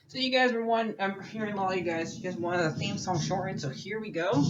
So you guys were I'm hearing a lot of you guys wanted a theme song shortened, so here we go.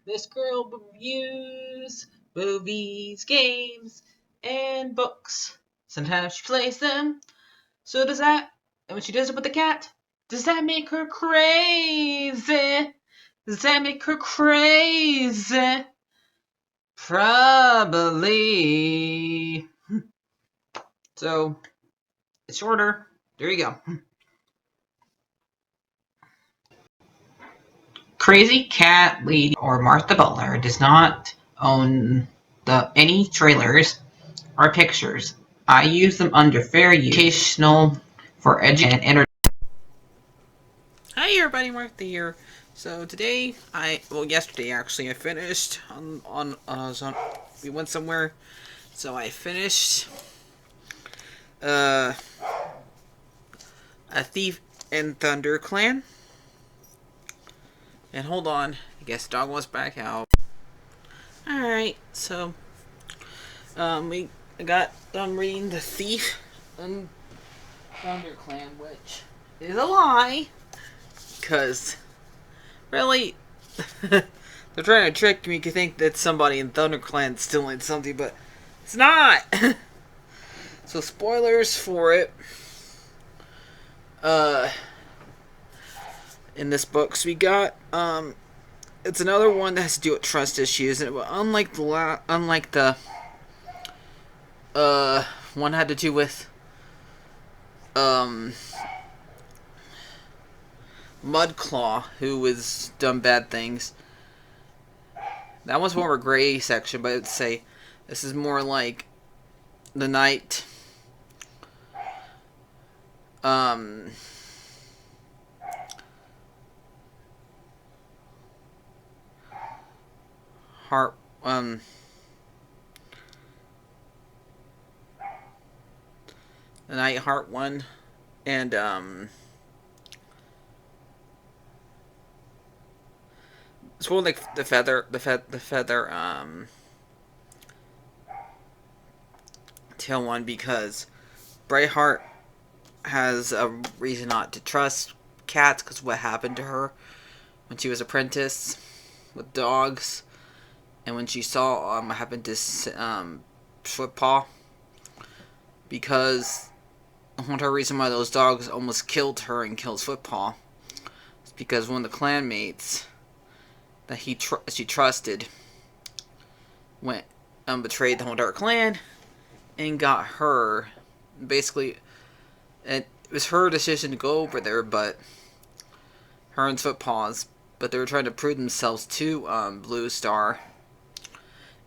This girl reviews movies, games, and books. Sometimes she plays them. So does that, and when she does it with the cat, does that make her crazy? Does that make her crazy? Probably. So, it's shorter. There you go. Crazycatlady or Martha Butler does not own any trailers or pictures. I use them under fair use, educational, for education and entertainment. Hi everybody, Martha here. So today, yesterday actually, I finished we went somewhere, so I finished, A Thief in Thunderclan. And hold on, I guess the dog wants back out. Alright, so, we got done reading The Thief in Thunderclan, which is a lie, because, really, they're trying to trick me to think that somebody in Thunderclan stealing something, but it's not! So, spoilers for it. In this book, so we got, it's another one that has to do with trust issues, and unlike the one had to do with, Mudclaw, who was done bad things. That was more of a gray section, but I'd say this is more like the night, heart, the Night Heart one, and it's more like the feather tail one, because Brightheart has a reason not to trust cats because what happened to her when she was apprentice with dogs, and when she saw what happened to Swiftpaw, because one reason why those dogs almost killed her and killed Swiftpaw is because one of the clanmates that she trusted went betrayed the whole Dark Clan and got her. Basically, it was her decision to go over there, but her and Swiftpaws, but they were trying to prove themselves to Blue Star,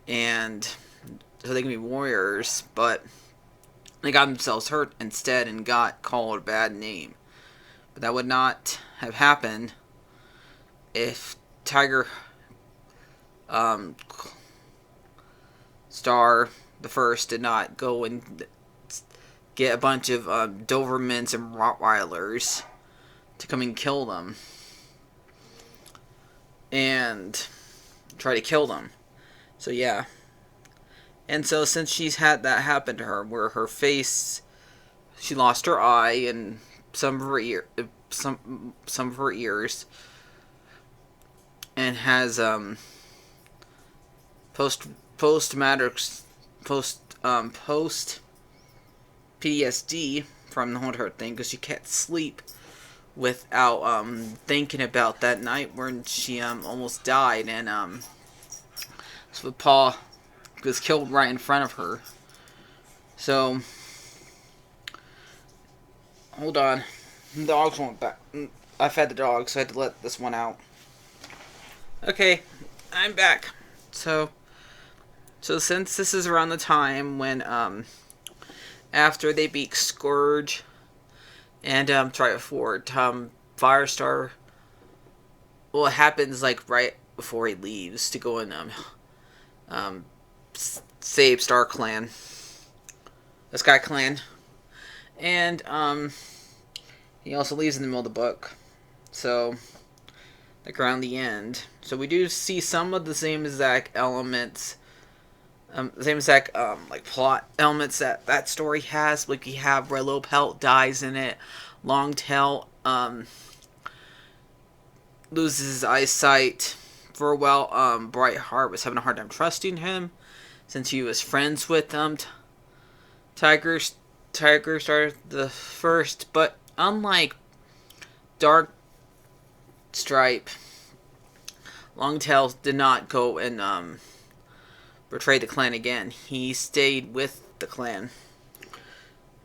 and so they can be warriors, but they got themselves hurt instead and got called a bad name. But that would not have happened if Tiger Star the First did not go and get a bunch of Dobermans and Rottweilers to come and kill them and try to kill them. So yeah. And so since she's had that happen to her, where her face, she lost her eye and some of her ears, and has post PTSD from the whole her thing, because she can't sleep without thinking about that night when she almost died, and so Paul was killed right in front of her. So hold on, the dogs won't back. I fed the dogs, so I had to let this one out. Okay, I'm back. So since this is around the time when after they beat Scourge and try before Firestar, well, it happens like right before he leaves to go and save Star Clan, the Sky Clan, and he also leaves in the middle of the book, so like around the end. So we do see some of the same exact elements, like plot elements that story has. Like we have Red Pelt dies in it, Longtail loses his eyesight for a while. Brightheart was having a hard time trusting him since he was friends with Tiger started the first, but unlike Dark Stripe, Longtail did not go and betray the clan again. He stayed with the clan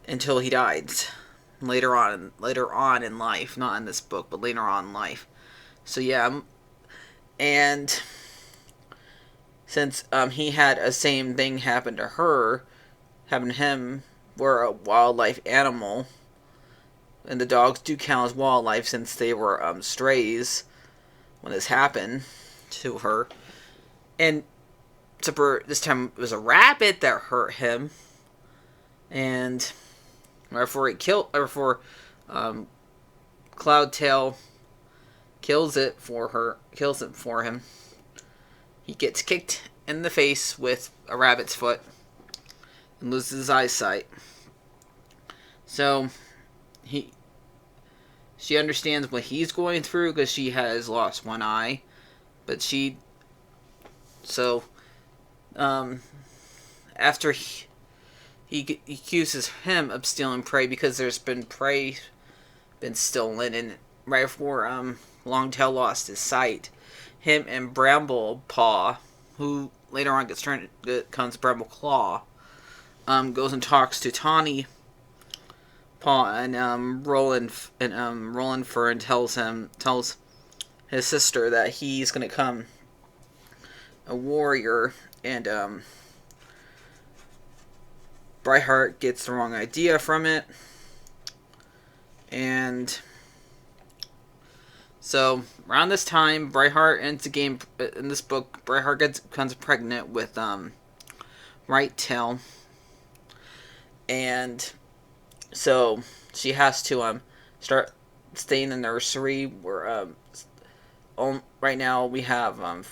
until he died. Later on in life, not in this book, but later on in life. So yeah, and since he had a same thing happen to him, were a wildlife animal, and the dogs do count as wildlife since they were strays when this happened to her. And this time it was a rabbit that hurt him, and before Cloudtail kills it for him, he gets kicked in the face with a rabbit's foot and loses his eyesight. So she understands what he's going through because she has lost one eye, but after he accuses him of stealing prey because there's been prey been stolen, and right before Longtail lost his sight, him and Bramblepaw, who later on becomes Brambleclaw, goes and talks to Tawny Paw and Roland Fur, and tells his sister that he's gonna become a warrior, and Brightheart gets the wrong idea from it, and so around this time, Brightheart ends the game. In this book, Brightheart becomes pregnant with Whitetail, and so she has to start staying in the nursery where right now we have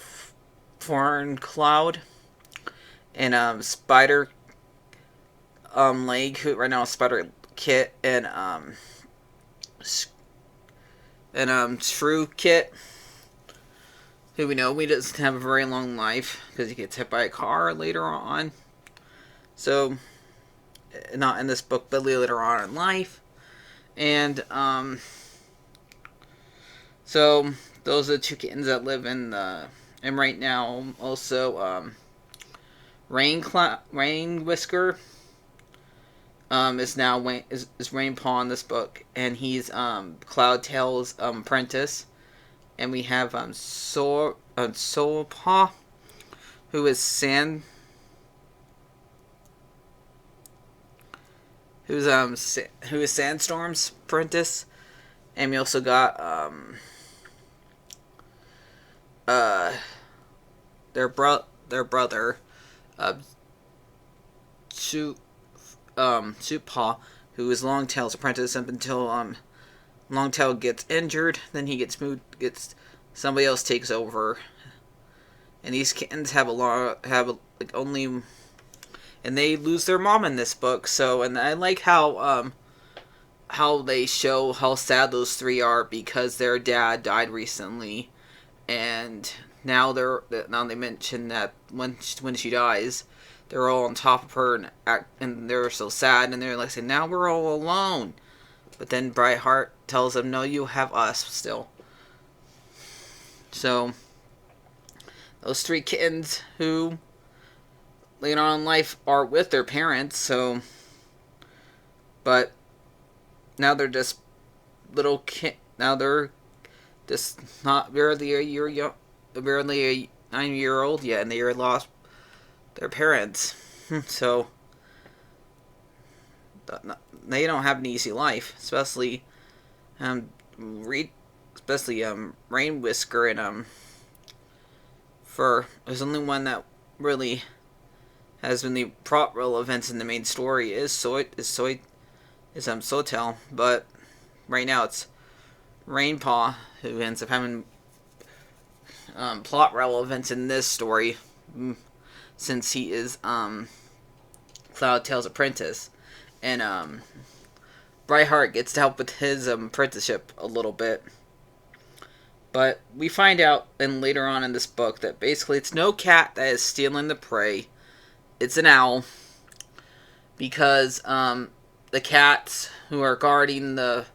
Foreign Cloud and Spider Leg, who right now is Spider Kit, and Shrew Kit, who we know doesn't have a very long life because he gets hit by a car later on. So not in this book, but later on in life. And so those are the two kittens that live in and right now also Rain Whisker is now is Rainpaw in this book, and he's Cloudtail's apprentice. And we have Soulpaw, who is Sandstorm's apprentice, and we also got their brother Souppaw, who is Longtail's apprentice up until Longtail gets injured. Then he somebody else takes over, and these kittens and they lose their mom in this book. So, and I like how they show how sad those three are because their dad died recently, and now they mention that when she dies, they're all on top of her and they're so sad, and they're like saying, now we're all alone. But then Brightheart tells them, no, you have us still. So those three kittens who later on in life are with their parents, but now they're just little now they're just not barely a 9-year-old yet, and they already lost their parents. So they don't have an easy life, especially Rain Whisker and Fur. There's only one that really has been the plot relevance in the main story is Sotel, but right now it's Rainpaw who ends up having plot relevance in this story, since he is Cloudtail's apprentice, and Brightheart gets to help with his apprenticeship a little bit. But we find out and later on in this book that basically it's no cat that is stealing the prey. It's an owl. Because the cats who are guarding the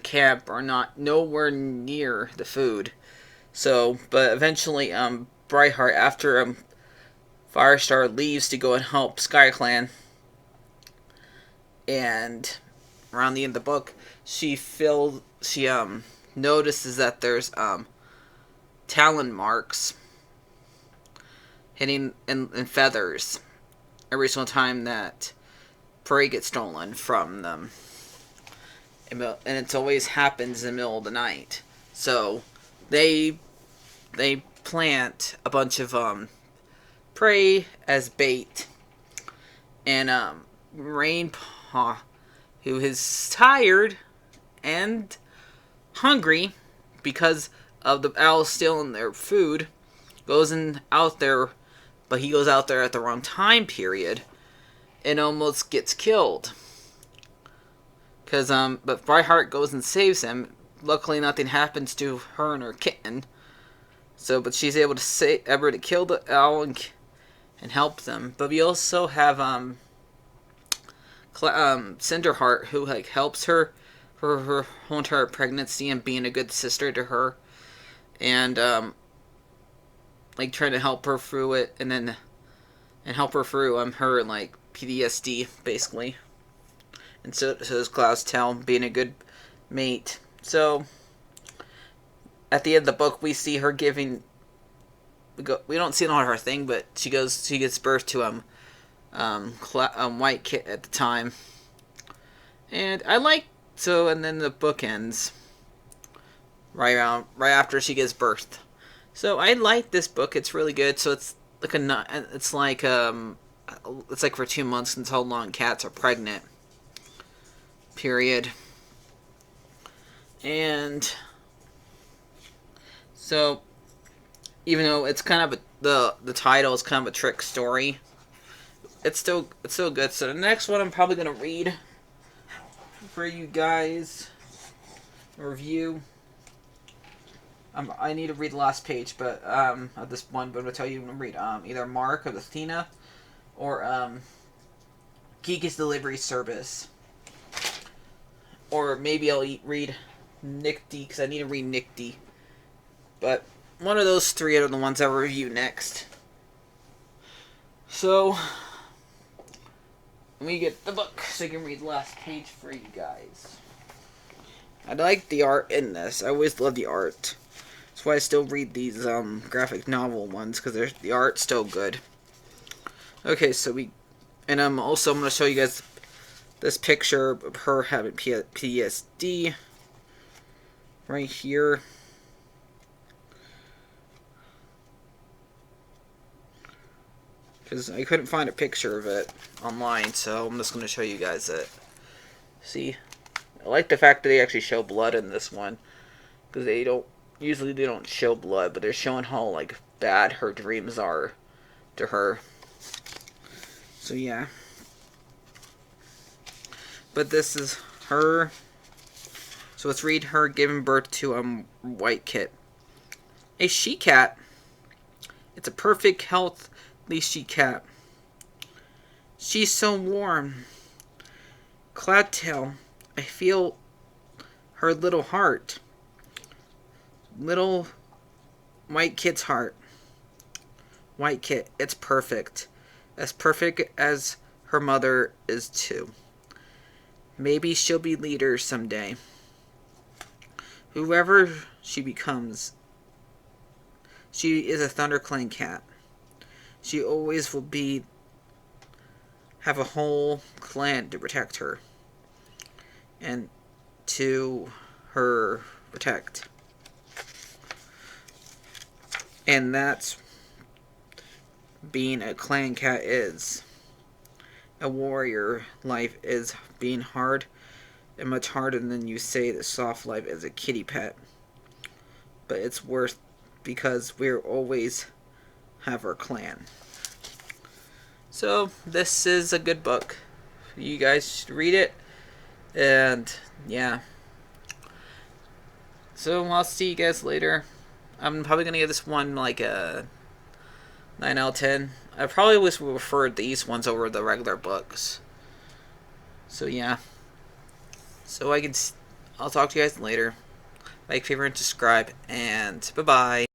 camp are not nowhere near the food. So, but eventually Brightheart, after Firestar leaves to go and help SkyClan, and around the end of the book, she notices that there's talon marks hitting in feathers every single time that prey gets stolen from them, and it always happens in the middle of the night. So they plant a bunch of prey as bait, and Rainpaw, who is tired and hungry because of the owls stealing their food, goes out there, but he goes out there at the wrong time period and almost gets killed. But Brightheart goes and saves him. Luckily, nothing happens to her and her kitten. So, but she's able to kill the owl and help them. But we also have Cinderheart, who helps her for her whole entire pregnancy and being a good sister to her, and trying to help her through it, and help her through her PTSD basically. And so is Cloudtail, being a good mate. So at the end of the book, we see her giving. We don't see it on her thing, but she gets birth to White Kit at the time, and and then the book ends right after she gives birth. So I like this book. It's really good. So it's like for 2 months until long cats are pregnant. Period. And so, even though it's kind of the title is kind of a trick story, it's still good. So the next one I'm probably gonna read for you guys, review. I need to read the last page, but of this one. But I'm gonna tell you to read either Mark of Athena or Geeky's Delivery Service, or maybe I'll read Nick D, because I need to read Nick D. But one of those three are the ones I'll review next. So let me get the book so I can read the last page for you guys. I like the art in this. I always love the art. That's why I still read these graphic novel ones, because the art's still good. Okay, so I'm also going to show you guys this picture of her having PTSD right here. Because I couldn't find a picture of it online, so I'm just going to show you guys it. See? I like the fact that they actually show blood in this one, because they don't show blood, but they're showing how bad her dreams are to her. So yeah. But this is her. So let's read her giving birth to White Kit. A she-cat. It's a perfect healthy she-cat. She's so warm. Cloudtail, I feel her little heart. Little White Kit's heart. White Kit, it's perfect. As perfect as her mother is too. Maybe she'll be leader someday. Whoever she becomes, she is a Thunderclan cat. She always will have a whole clan to protect her. And to her protect. And that's being a clan cat is. A warrior life is being hard, and much harder than you say the soft life as a kitty pet. But it's worth, because we'll always have our clan. So this is a good book. You guys should read it. And yeah. So I'll see you guys later. I'm probably gonna give this one like a 9 out of 10. I probably would prefer these ones over the regular books. So yeah. So I'll talk to you guys later. Like, favorite, and subscribe, and bye bye.